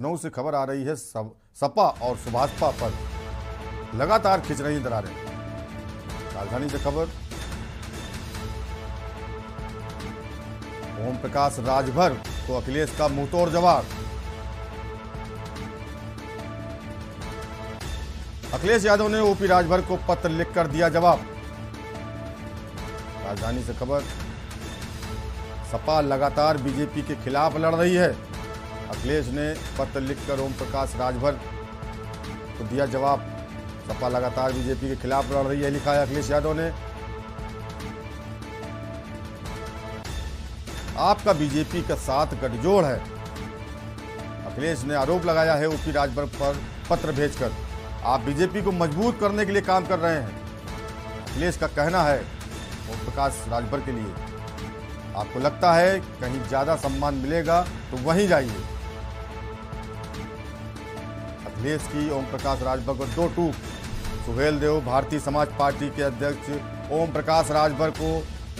लखनऊ से खबर आ रही है, सपा और सुभाषपा पर लगातार खिंच रही दरारें। राजधानी से खबर, ओम प्रकाश राजभर को अखिलेश का मुंहतोड़ जवाब। अखिलेश यादव ने ओपी राजभर को पत्र लिखकर दिया जवाब। राजधानी से खबर, सपा लगातार बीजेपी के खिलाफ लड़ रही है। अखिलेश ने पत्र लिखकर ओम प्रकाश राजभर को दिया जवाब। सपा लगातार बीजेपी के खिलाफ लड़ रही है, लिखा है अखिलेश यादव ने। आपका बीजेपी का साथ गठजोड़ है। अखिलेश ने आरोप लगाया है ओपी राजभर पर पत्र भेजकर। आप बीजेपी को मजबूत करने के लिए काम कर रहे हैं, अखिलेश का कहना है ओम प्रकाश राजभर के लिए। आपको लगता है कहीं ज्यादा सम्मान मिलेगा तो वहीं जाइए। अखिलेश की ओम प्रकाश राजभर को दो टूक। सुहेल देव भारतीय समाज पार्टी के अध्यक्ष ओम प्रकाश राजभर को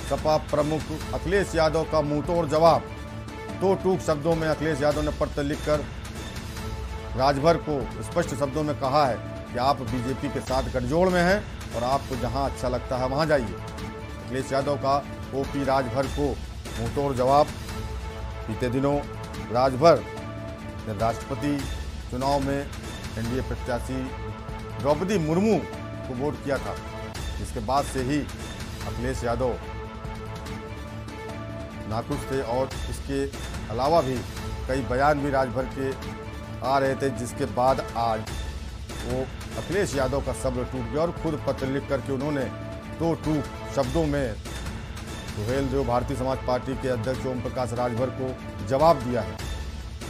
सपा प्रमुख अखिलेश यादव का मुंहतोड़ जवाब। दो टूक शब्दों में अखिलेश यादव ने पत्र लिखकर राजभर को स्पष्ट शब्दों में कहा है कि आप बीजेपी के साथ गठजोड़ में हैं और आपको जहां अच्छा लगता है वहां जाइए। अखिलेश यादव का ओपी राजभर को मुंहतोड़ जवाब। बीते दिनों राजभर ने राष्ट्रपति चुनाव में एनडीए प्रत्याशी द्रौपदी मुर्मू को वोट किया था, जिसके बाद से ही अखिलेश यादव नाखुश थे और इसके अलावा भी कई बयान भी राजभर के आ रहे थे, जिसके बाद आज वो अखिलेश यादव का सब्र टूट गया और खुद पत्र लिख करके उन्होंने दो टूक शब्दों में सुहेल देव भारतीय समाज पार्टी के अध्यक्ष ओम प्रकाश राजभर को जवाब दिया है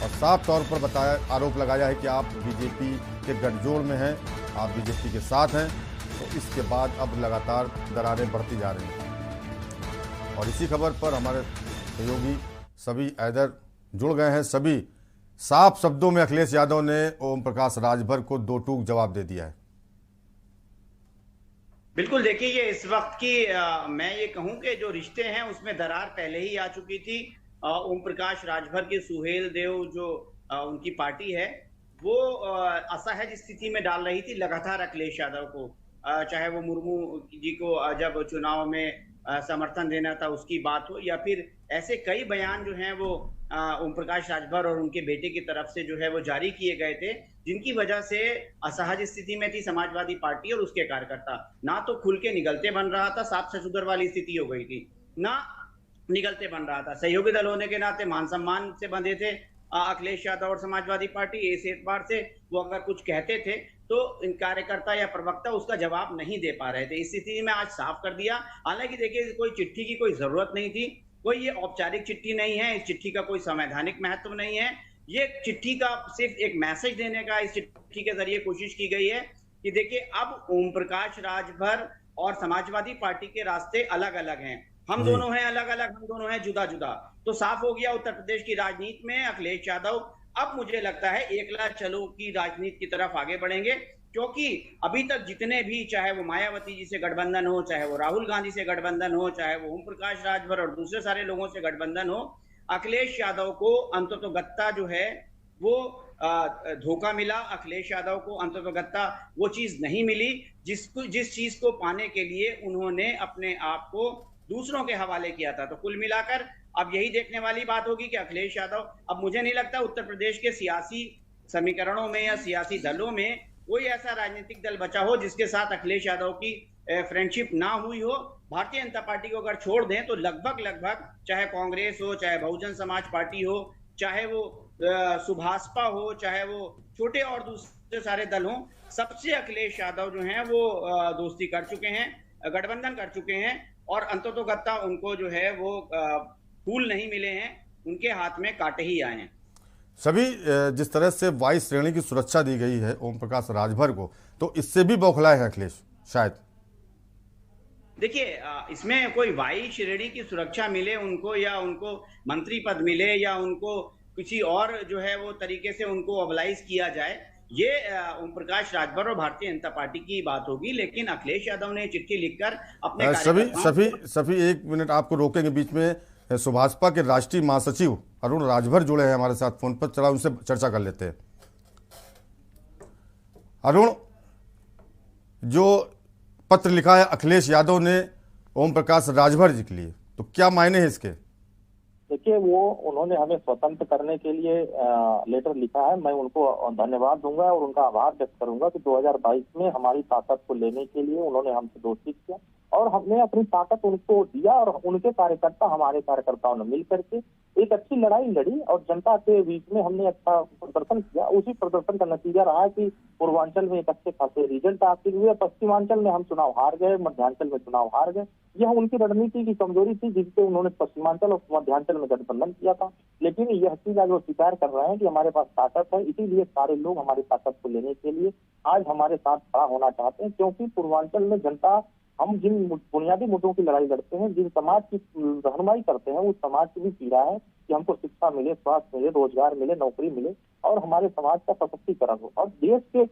और साफ तौर पर बताया, आरोप लगाया है कि आप बीजेपी के गठजोड़ में हैं, आप बीजेपी के साथ हैं। तो इसके बाद अब लगातार दरारें बढ़ती जा रही हैं। और इसी खबर पर हमारे सहयोगी सभी ऐदर जुड़ गए हैं। सभी, साफ शब्दों में अखिलेश यादव ने ओम प्रकाश राजभर को दो टूक जवाब दे दिया है। बिल्कुल, देखिए ये इस वक्त की मैं ये कहूं कि जो रिश्ते हैं उसमें दरार पहले ही आ चुकी थी। ओम प्रकाश राजभर के सुहेल देव जो उनकी पार्टी है वो असहज स्थिति में डाल रही थी लगातार अखिलेश यादव को, चाहे वो मुर्मू जी को जब चुनाव में समर्थन देना था उसकी बात हो, या फिर ऐसे कई बयान जो हैं वो ओम प्रकाश राजभर और उनके बेटे की तरफ से जो है वो जारी किए गए थे, जिनकी वजह से असहज स्थिति में थी समाजवादी पार्टी और उसके कार्यकर्ता। ना तो खुल के निगलते बन रहा था, साफ ससुदर वाली स्थिति हो गई थी, ना निगलते बन रहा था। सहयोगी दल होने के नाते मान सम्मान से बंधे थे अखिलेश यादव और समाजवादी पार्टी। इस एतबार से वो अगर कुछ कहते थे तो इन कार्यकर्ता या प्रवक्ता उसका जवाब नहीं दे पा रहे थे। इस स्थिति में आज साफ कर दिया। हालांकि देखिए कोई चिट्ठी की कोई जरूरत नहीं थी, कोई ये औपचारिक चिट्ठी नहीं है, इस चिट्ठी का कोई संवैधानिक महत्व नहीं है। ये चिट्ठी का सिर्फ एक मैसेज देने का इस चिट्ठी के जरिए कोशिश की गई है कि देखिए अब ओम प्रकाश राजभर और समाजवादी पार्टी के रास्ते अलग अलग हैं। हम दोनों हैं अलग अलग, हम दोनों हैं जुदा जुदा। तो साफ हो गया उत्तर प्रदेश की राजनीति में अखिलेश यादव अब मुझे लगता है एकला चलो की राजनीति की तरफ आगे बढ़ेंगे, क्योंकि अभी तक जितने भी, चाहे वो मायावती जी से गठबंधन हो, चाहे वो राहुल गांधी से गठबंधन हो, चाहे वो ओम प्रकाश राजभर और दूसरे सारे लोगों से गठबंधन हो, अखिलेश यादव को अंततोगत्ता जो है वो धोखा मिला। अखिलेश यादव को अंततोगत्ता वो चीज नहीं मिली जिस चीज को पाने के लिए उन्होंने अपने आप को दूसरों के हवाले किया था। तो कुल मिलाकर अब यही देखने वाली बात होगी कि अखिलेश यादव, अब मुझे नहीं लगता उत्तर प्रदेश के सियासी समीकरणों में या सियासी दलों में कोई ऐसा राजनीतिक दल बचा हो जिसके साथ अखिलेश यादव की फ्रेंडशिप ना हुई हो। भारतीय जनता पार्टी को अगर छोड़ दें तो लगभग चाहे कांग्रेस हो, चाहे बहुजन समाज पार्टी हो, चाहे वो सुभाषपा हो, चाहे वो छोटे और दूसरे सारे दल हों, सबसे अखिलेश यादव जो हैं वो दोस्ती कर चुके हैं, गठबंधन कर चुके हैं और अंततोगत्ता उनको जो है वो फूल नहीं मिले हैं, उनके हाथ में कांटे ही आए हैं। सभी, जिस तरह से 22 श्रेणी की सुरक्षा दी गई है ओम प्रकाश राजभर को, तो इससे भी बौखलाए हैं अखिलेश शायद। देखिए इसमें कोई 22 श्रेणी की सुरक्षा मिले उनको, या उनको मंत्री पद मिले, या उनको किसी और जो है वो तरीके से उनको ओबलाइज किया जाए, ये ओम प्रकाश राजभर और भारतीय जनता पार्टी की बात होगी। लेकिन अखिलेश यादव ने चिट्ठी लिखकर अपने सभी एक मिनट आपको रोकेंगे बीच में। सुभाषपा के राष्ट्रीय महासचिव अरुण राजभर जुड़े हैं हमारे साथ फोन पर, चला उनसे चर्चा कर लेते हैं। अरुण, जो पत्र लिखा है अखिलेश यादव ने ओम प्रकाश राजभर जी के लिए, तो क्या मायने हैं इसके? देखिए, वो उन्होंने हमें स्वतंत्र करने के लिए लेटर लिखा है। मैं उनको धन्यवाद दूंगा और उनका आभार व्यक्त करूंगा कि 2022 में हमारी ताकत को लेने के लिए उन्होंने हमसे दोस्ती किया और हमने अपनी ताकत उनको दिया और उनके कार्यकर्ता हमारे कार्यकर्ताओं ने मिल करके एक अच्छी लड़ाई लड़ी और जनता के बीच में हमने अच्छा प्रदर्शन किया। उसी प्रदर्शन का नतीजा रहा कि पूर्वांचल में एक अच्छे खासे रिजल्ट हासिल हुए, पश्चिमांचल में हम चुनाव हार गए, मध्यांचल में चुनाव हार गए। यह उनकी रणनीति की कमजोरी थी जिससे उन्होंने पश्चिमांचल और मध्यांचल में गठबंधन किया था। लेकिन यह चीज आज वो स्वीकार कर रहे हैं कि हमारे पास ताकत है, इसीलिए सारे लोग हमारी ताकत को लेने के लिए आज हमारे साथ खड़ा होना चाहते हैं, क्योंकि पूर्वांचल में जनता, हम जिन बुनियादी मुद्दों की लड़ाई लड़ते हैं, जिन समाज की रहनुमाई करते हैं, उस समाज की भी पीड़ा है कि हमको शिक्षा मिले, स्वास्थ्य मिले, रोजगार मिले, नौकरी मिले और हमारे समाज का सशक्तिकरण हो। और देश के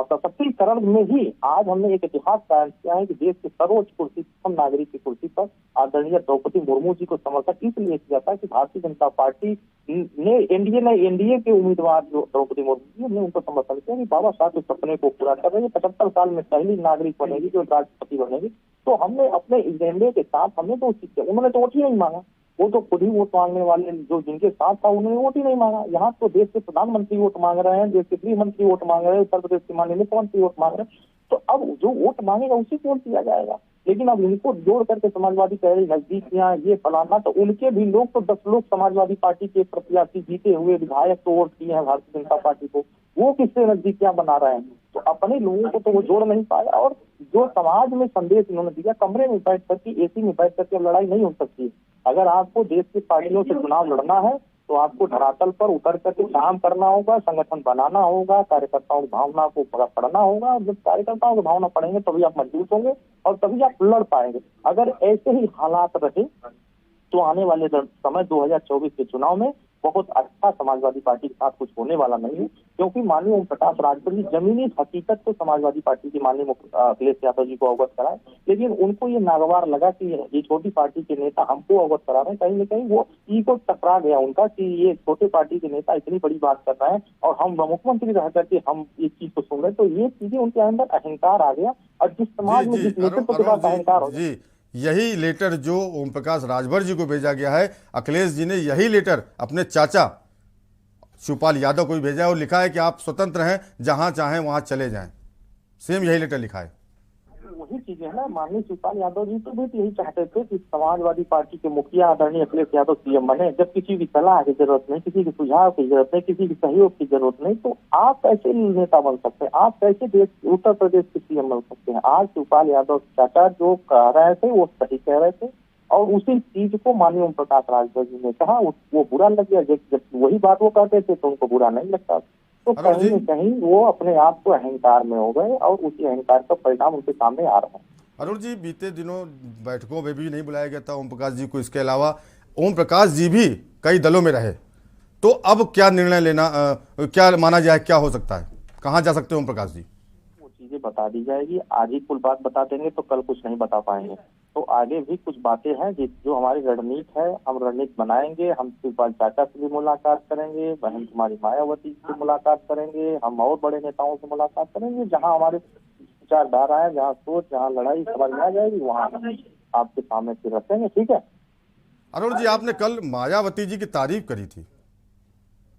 सशक्तिकरण में ही आज हमने एक इतिहास कायम किया है कि देश के सर्वोच्च कुर्सी, हम नागरिक की कुर्सी पर आदरणीय द्रौपदी मुर्मू जी को समर्थन इसलिए किया था कि भारतीय जनता पार्टी ने एनडीए के उम्मीदवार जो द्रौपदी मुर्मू जी ने उनको समर्थन किया कि बाबा साहब के सपने को पूरा कर रही है, 75 साल में पहली नागरिक बनेगी जो राष्ट्रपति बनेगी। तो हमने अपने एजेंडे के साथ हमने तो उसी किया। उन्होंने तो वोट ही नहीं मांगा, वो तो खुद ही वोट मांगने वाले जो जिनके साथ था उन्होंने वोट ही नहीं मांगा। यहाँ तो देश के प्रधानमंत्री वोट मांग रहे हैं, देश के गृह मंत्री वोट मांग रहे हैं, उत्तर प्रदेश के माननीय मुख्यमंत्री वोट मांग रहे हैं। तो अब जो वोट मांगेगा उसी को वोट दिया जाएगा। लेकिन अब इनको जोड़ करके समाजवादी कह रही नजदीकियां ये फलाना, तो उनके भी लोग तो 10 लोग समाजवादी पार्टी के प्रत्याशी जीते हुए विधायक तो वोट किए हैं भारतीय जनता पार्टी को, वो किससे नजदीकियां बना रहे हैं? तो अपने लोगों को तो वो जोड़ नहीं पाया। और जो समाज में संदेश इन्होंने दिया, कमरे में बैठ करके, एसी में बैठ करके लड़ाई नहीं हो सकती। अगर आपको देश की पार्टियों से चुनाव लड़ना है तो आपको धरातल पर उतर करके काम करना होगा, संगठन बनाना होगा, कार्यकर्ताओं की भावना को पढ़ना होगा। जब कार्यकर्ताओं की भावना पढ़ेंगे तभी आप मजबूत होंगे और तभी आप लड़ पाएंगे। अगर ऐसे ही हालात रहे तो आने वाले समय 2024 के चुनाव में बहुत अच्छा समाजवादी पार्टी के साथ कुछ होने वाला नहीं है, क्योंकि माननीय ओम प्रकाश राजभर जी जमीनी हकीकत को समाजवादी पार्टी की माननीय अखिलेश यादव जी को अवगत कराए। लेकिन उनको ये नागवार लगा कि ये छोटी पार्टी के नेता हमको अवगत करा रहे हैं, कहीं न कहीं वो ईगो टकरा गया उनका कि ये छोटे पार्टी के नेता इतनी बड़ी बात कर रहे हैं और हम मुख्यमंत्री रह करके हम इस चीज को सुन रहे। तो ये चीजें उनके अंदर अहंकार आ गया और जिस समाज में जिस नेतृत्व के पास अहंकार हो, यही लेटर जो ओम प्रकाश राजभर जी को भेजा गया है, अखिलेश जी ने यही लेटर अपने चाचा शिवपाल यादव को भी भेजा है और लिखा है कि आप स्वतंत्र हैं, जहां चाहें वहां चले जाएं। सेम यही लेटर लिखा है। वही चीज है ना, माननीय शिवपाल यादव जी तो भी यही चाहते थे कि समाजवादी पार्टी के मुखिया आदरणीय अखिलेश यादव सीएम बने। जब किसी की सलाह की जरूरत नहीं, किसी के सुझाव की जरूरत नहीं, किसी के सहयोग की जरूरत नहीं, तो आप कैसे नेता बन सकते हैं? आप कैसे देश उत्तर प्रदेश के सीएम बन सकते हैं? आज शिवपाल यादव चाचा जो कह रहे थे वो सही कह रहे थे और उसी चीज को माननीय ओम प्रकाश राजभर जी ने कहा, वो बुरा लग गया। जब वही बात वो कहते थे तो उनको बुरा नहीं लगता। तो कहीं न कहीं वो अपने आप को अहंकार में हो गए और उसी अहंकार का परिणाम उनके सामने आ रहा है। अरुण जी, बीते दिनों बैठकों में भी नहीं बुलाया गया था ओम प्रकाश जी को। इसके अलावा ओम प्रकाश जी भी कई दलों में रहे, तो अब क्या निर्णय लेना, क्या माना जाए, क्या हो सकता है, कहाँ जा सकते हैं ओम प्रकाश जी? वो चीजें बता दी जाएगी। आज ही कुल बात बता देंगे तो कल कुछ नहीं बता पाएंगे। तो आगे भी कुछ बातें हैं जो हमारी रणनीति है, हम रणनीति बनाएंगे। हम शिवपाल चाचा से भी मुलाकात करेंगे, बहन कुमारी मायावती से मुलाकात करेंगे, हम और बड़े नेताओं से मुलाकात करेंगे। जहां हमारे विचारधारा है, जहाँ सोच, जहाँ लड़ाई समझ में आ जाएगी, वहाँ आपके सामने फिर रखेंगे। ठीक है अरुण जी, आपने कल मायावती जी की तारीफ करी थी।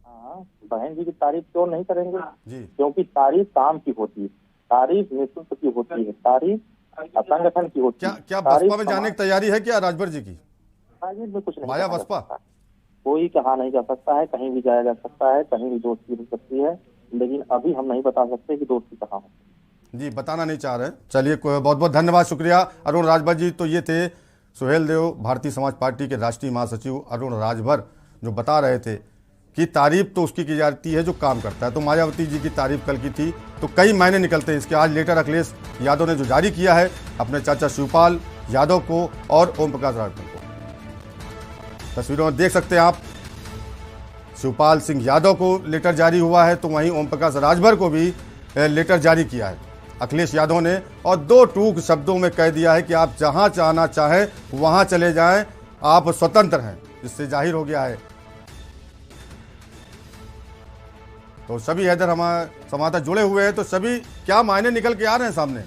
हाँ, बहन जी की तारीफ क्यों नहीं करेंगे जी? क्योंकि तारीफ काम की होती है, तारीफ नेतृत्व की होती है, तारीफ संगठन की होती है। क्या बसपा में जाने की तैयारी है क्या राजभर जी की? में कुछ नहीं, माया बसपा कोई कहा नहीं जा सकता है, कहीं भी जाया जा सकता है, कहीं भी दोस्ती हो सकती है, लेकिन अभी हम नहीं बता सकते कि दोस्ती कहाँ हो। जी, बताना नहीं चाह रहे। चलिए, बहुत बहुत धन्यवाद, शुक्रिया अरुण राजभर जी। तो ये थे सुहेल देव, भारतीय समाज पार्टी के राष्ट्रीय महासचिव अरुण राजभर, जो बता रहे थे कि तारीफ तो उसकी की जाती है जो काम करता है। तो मायावती जी की तारीफ कल की थी, तो कई मायने निकलते हैं इसके। आज लेटर अखिलेश यादव ने जो जारी किया है अपने चाचा शिवपाल यादव को और ओम प्रकाश राजभर को, तस्वीरों में देख सकते हैं आप। शिवपाल सिंह यादव को लेटर जारी हुआ है, तो वहीं ओम प्रकाश राजभर को भी लेटर जारी किया है अखिलेश यादव ने, और 2 टूक शब्दों में कह दिया है कि आप जहां जाना चाहें वहां चले जाएं, आप स्वतंत्र हैं, जिससे जाहिर हो गया है। तो सभी हैदर हमारे संवाददाता जुड़े हुए हैं, तो सभी क्या मायने निकल के आ रहे हैं सामने?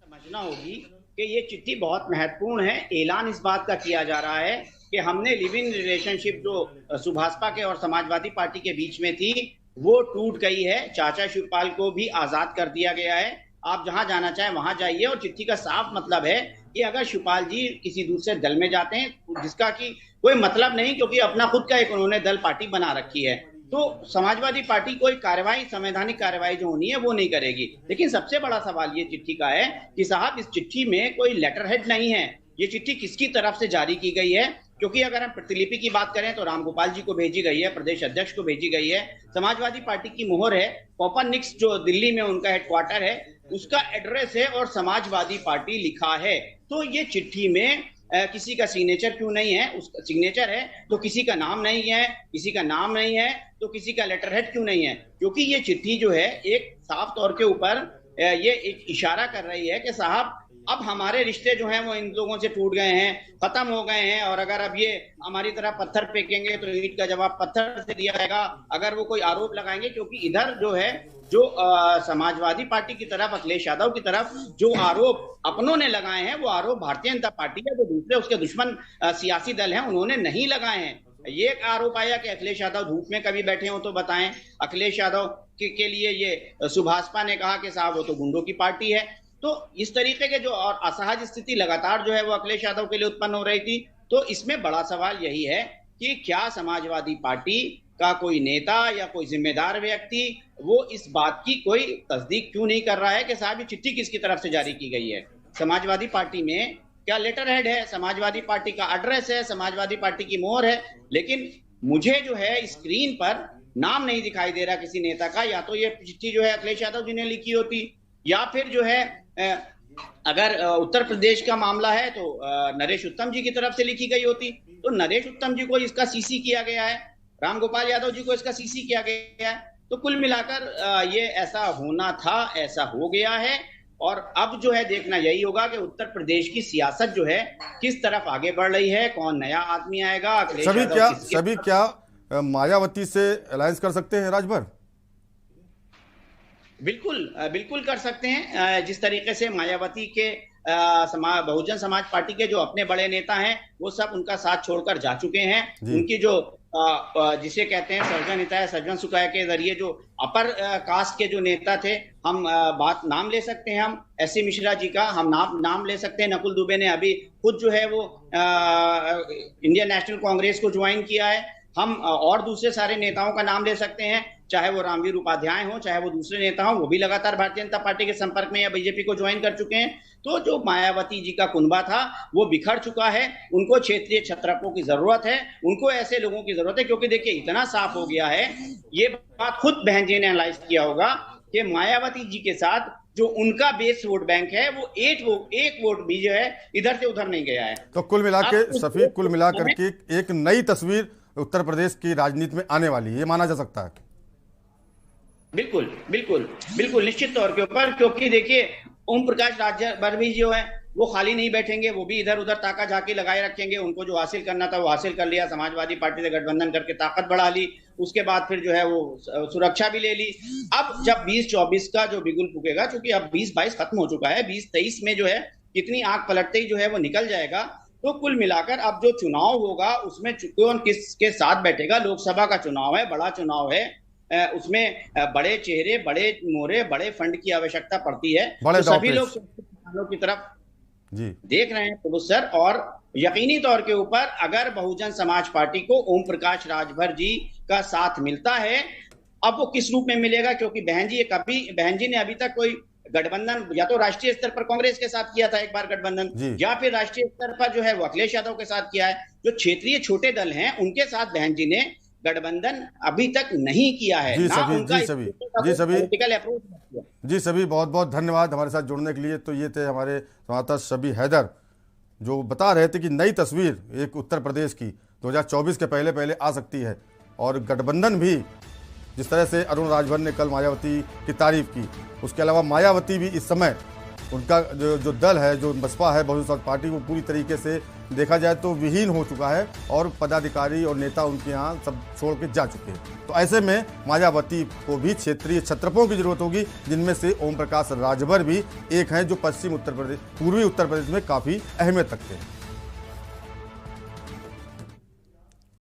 समझना होगी कि ये चिट्ठी बहुत महत्वपूर्ण है। ऐलान इस बात का किया जा रहा है कि हमने लिव इन रिलेशनशिप जो सुभाषपा के और समाजवादी पार्टी के बीच में थी वो टूट गई है। चाचा शिवपाल को भी आजाद कर दिया गया है, आप जहां जाना चाहें वहां जाइए। और चिट्ठी का साफ मतलब है कि अगर शिवपाल जी किसी दूसरे दल में जाते हैं, जिसका कि कोई मतलब नहीं, क्योंकि अपना खुद का एक उन्होंने दल पार्टी बना रखी है, तो समाजवादी पार्टी कोई कार्रवाई, संवैधानिक कार्रवाई जो होनी है वो नहीं करेगी। लेकिन सबसे बड़ा सवाल ये चिट्ठी का है कि साहब इस चिट्ठी में कोई लेटर हेड नहीं है। ये चिट्ठी किसकी तरफ से जारी की गई है? क्योंकि अगर हम प्रतिलिपि की बात करें तो रामगोपाल जी को भेजी गई है, प्रदेश अध्यक्ष को भेजी गई है। समाजवादी पार्टी की मोहर है, कोपरनिक्स जो दिल्ली में उनका हेडक्वार्टर है उसका एड्रेस है और समाजवादी पार्टी लिखा है। तो ये चिट्ठी में किसी का सिग्नेचर क्यों नहीं है? उसका सिग्नेचर है तो किसी का नाम नहीं है, किसी का नाम नहीं है तो किसी का लेटर हेड क्यों नहीं है? क्योंकि ये चिट्ठी जो है एक साफ तौर के ऊपर ये एक इशारा कर रही है कि साहब अब हमारे रिश्ते जो हैं वो इन लोगों से टूट गए हैं, खत्म हो गए हैं, और अगर अब ये हमारी तरह पत्थर फेंकेंगे तो ईंट का जवाब पत्थर से दिया जाएगा। अगर वो कोई आरोप लगाएंगे, क्योंकि इधर जो है जो समाजवादी पार्टी की तरफ, अखिलेश यादव की तरफ जो आरोप अपनों ने लगाए हैं वो आरोप भारतीय जनता पार्टी है, जो दूसरे उसके दुश्मन सियासी दल हैं उन्होंने नहीं लगाए हैं। ये एक आरोप आया कि अखिलेश यादव धूप में कभी बैठे हो तो बताएं। अखिलेश यादव के लिए ये सुभाषपा ने कहा कि साहब वो तो गुंडों की पार्टी है। तो इस तरीके के जो और असहज स्थिति लगातार जो है वो अखिलेश यादव के लिए उत्पन्न हो रही थी। तो इसमें बड़ा सवाल यही है कि क्या समाजवादी पार्टी का कोई नेता या कोई जिम्मेदार व्यक्ति वो इस बात की कोई तस्दीक क्यों नहीं कर रहा है कि साहब ये चिट्ठी किसकी तरफ से जारी की गई है? समाजवादी पार्टी में क्या लेटर हेड है, समाजवादी पार्टी का एड्रेस है, समाजवादी पार्टी की मोहर है, लेकिन मुझे जो है स्क्रीन पर नाम नहीं दिखाई दे रहा किसी नेता का। या तो ये चिट्ठी जो है अखिलेश यादव जी ने लिखी होती, या फिर जो है अगर उत्तर प्रदेश का मामला है तो नरेश उत्तम जी की तरफ से लिखी गई होती। तो नरेश उत्तम जी को इसका सीसी किया गया है, रामगोपाल यादव जी को इसका सीसी किया गया है। तो कुल मिलाकर ये ऐसा होना था, ऐसा हो गया है। और अब जो है देखना यही होगा कि उत्तर प्रदेश की सियासत जो है किस तरफ आगे बढ़ रही है, कौन नया आदमी आएगा। सभी क्या मायावती से अलायंस कर सकते हैं राजभर? बिल्कुल कर सकते हैं। जिस तरीके से मायावती के बहुजन समाज पार्टी के जो अपने बड़े नेता हैं वो सब उनका साथ छोड़कर जा चुके हैं। उनकी जो जिसे कहते हैं सर्जन हिताय सर्जन सुखाय के जरिए जो अपर कास्ट के जो नेता थे, हम नाम ले सकते हैं, हम एस.सी. मिश्रा जी का हम नाम ले सकते हैं। नकुल दुबे ने अभी खुद जो है वो इंडियन नेशनल कांग्रेस को ज्वाइन किया है। हम और दूसरे सारे नेताओं का नाम ले सकते हैं, चाहे वो रामवीर उपाध्याय हो, चाहे वो दूसरे नेता हो, वो भी लगातार भारतीय जनता पार्टी के संपर्क में या बीजेपी को ज्वाइन कर चुके हैं। तो जो मायावती जी का कुनबा था वो बिखर चुका है। उनको क्षेत्रीय छत्रपों की जरूरत है, उनको ऐसे लोगों की जरूरत है। क्योंकि देखिए इतना साफ हो गया है, ये बात खुद बहन जी ने एनालाइज किया होगा कि मायावती जी के साथ जो उनका बेस वोट बैंक है वो एक वोट भी जो है इधर से उधर नहीं गया है। तो कुल मिलाकर के एक नई तस्वीर उत्तर प्रदेश की राजनीति में आने वाली है, ये माना जा सकता है। बिल्कुल निश्चित तौर के ऊपर। क्योंकि देखिए ओम प्रकाश राजभर भी जो है वो खाली नहीं बैठेंगे, वो भी इधर उधर ताका झाकी लगाए रखेंगे। उनको जो हासिल करना था वो हासिल कर लिया, समाजवादी पार्टी से गठबंधन करके ताकत बढ़ा ली, उसके बाद फिर जो है वो सुरक्षा भी ले ली। अब जब 2024 का जो बिगुल फूकेगा, क्योंकि अब 2022 खत्म हो चुका है, 2023 में जो है कितनी आंख पलटते ही जो है वो निकल जाएगा। तो कुल मिलाकर अब जो चुनाव होगा उसमें कौन किसके साथ बैठेगा। लोकसभा का चुनाव है, बड़ा चुनाव है, उसमें बड़े चेहरे, बड़े मोहरे, बड़े फंड की आवश्यकता पड़ती है। तो सभी लोग की तरफ देख रहे हैं प्रभु सर। और यकीनी तौर के ऊपर अगर बहुजन समाज पार्टी को ओम प्रकाश राजभर जी का साथ मिलता है, अब वो किस रूप में मिलेगा, क्योंकि बहन जी ने अभी तक कोई गठबंधन या तो राष्ट्रीय स्तर पर कांग्रेस के साथ किया था एक बार गठबंधन, या फिर राष्ट्रीय स्तर पर जो है वो अखिलेश यादव के साथ किया है। जो क्षेत्रीय छोटे दल हैं उनके साथ बहन जी ने गठबंधन अभी तक नहीं किया है। जी सभी बहुत बहुत धन्यवाद हमारे साथ जुड़ने के लिए। तो ये थे हमारे संवाददाता शबी हैदर, जो बता रहे थे कि नई तस्वीर एक उत्तर प्रदेश की 2024 के पहले आ सकती है। और गठबंधन भी, जिस तरह से अरुण राजभर ने कल मायावती की तारीफ की, उसके अलावा मायावती भी इस समय उनका जो दल है, जो बसपा है, बहुजन समाज पार्टी, वो पूरी तरीके से देखा जाए तो विहीन हो चुका है और पदाधिकारी और नेता उनके यहाँ सब छोड़ के जा चुके हैं। तो ऐसे में मायावती को भी क्षेत्रीय छत्रपों की जरूरत होगी, जिनमें से ओम प्रकाश राजभर भी एक हैं जो पूर्वी उत्तर प्रदेश में काफ़ी अहमियत रखते हैं।